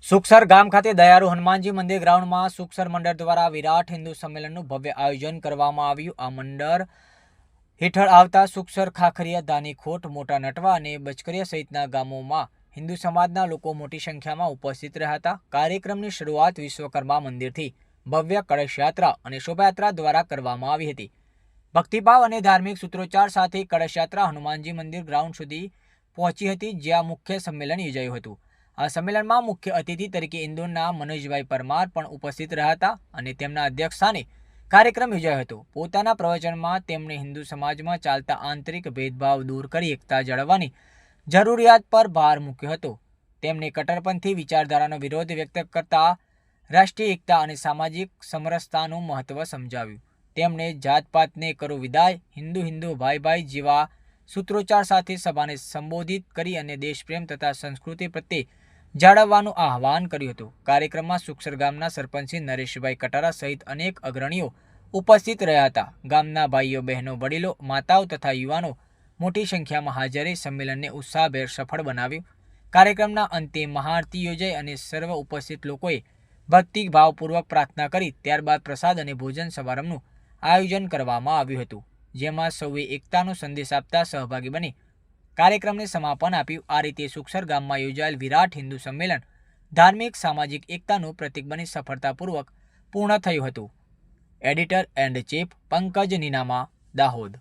સુખસર ગામ ખાતે દયાળુ હનુમાનજી મંદિર ગ્રાઉન્ડમાં સુખસર મંડળ દ્વારા વિરાટ હિન્દુ સંમેલનનું ભવ્ય આયોજન કરવામાં આવ્યું। આ મંડળ હેઠળ આવતા સુખસર, ખાખરિયા, દાનીખોટ, મોટા નટવા અને બચકરિયા સહિતના ગામોમાં હિન્દુ સમાજના લોકો મોટી સંખ્યામાં ઉપસ્થિત રહ્યા હતા। કાર્યક્રમની શરૂઆત વિશ્વકર્મા મંદિરથી ભવ્ય કળશયાત્રા અને શોભાયાત્રા દ્વારા કરવામાં આવી હતી। ભક્તિભાવ અને ધાર્મિક સૂત્રોચ્ચાર સાથે કળશયાત્રા હનુમાનજી મંદિર ગ્રાઉન્ડ સુધી પહોંચી હતી, જ્યાં મુખ્ય સંમેલન યોજાયું હતું। આ સંમેલનમાં મુખ્ય અતિથિ તરીકે ઇન્દોરના મનોજભાઈ પરમાર પણ ઉપસ્થિત રહ્યા હતા અને તેમના અધ્યક્ષસ્થાને કાર્યક્રમ યોજાયો હતો। પોતાના પ્રવચનમાં તેમણે હિન્દુ સમાજમાં ચાલતા આંતરિક ભેદભાવ દૂર કરી એકતા જાળવવાની જરૂરિયાત પર ભાર મૂક્યો હતો। તેમણે કટ્ટરપંથી વિચારધારાનો વિરોધ વ્યક્ત કરતા રાષ્ટ્રીય એકતા અને સામાજિક સમરસતાનું મહત્વ સમજાવ્યું। તેમણે જાતપાતને કરો વિદાય, હિન્દુ હિન્દુ ભાઈ ભાઈ જેવા સૂત્રોચ્ચાર સાથે સભાને સંબોધિત કરી અને દેશપ્રેમ તથા સંસ્કૃતિ પ્રત્યે જાળવવાનું આહવાન કર્યું હતું। કાર્યક્રમમાં સુખસર ગામના સરપંચ નરેશભાઈ કટારા સહિત અનેક અગ્રણીઓ ઉપસ્થિત રહ્યા હતા। ગામના ભાઈઓ, બહેનો, વડીલો, માતાઓ તથા યુવાનો મોટી સંખ્યામાં હાજર સંમેલનને ઉત્સાહભેર સફળ બનાવ્યું। કાર્યક્રમના અંતે મહાઆરતી યોજાઈ અને સર્વ ઉપસ્થિત લોકોએ ભક્તિભાવપૂર્વક પ્રાર્થના કરી। ત્યારબાદ પ્રસાદ અને ભોજન સમારંભનું આયોજન કરવામાં આવ્યું હતું, જેમાં સૌએ એકતાનો સંદેશ આપતા સહભાગી બની કાર્યક્રમને સમાપન આપ્યું। આ રીતે સુખસર ગામમાં યોજાયેલ વિરાટ હિન્દુ સંમેલન ધાર્મિક સામાજિક એકતાનું પ્રતીક બની સફળતાપૂર્વક પૂર્ણ થયું હતું। Editor and chief Pankaj Ninama, Dahod.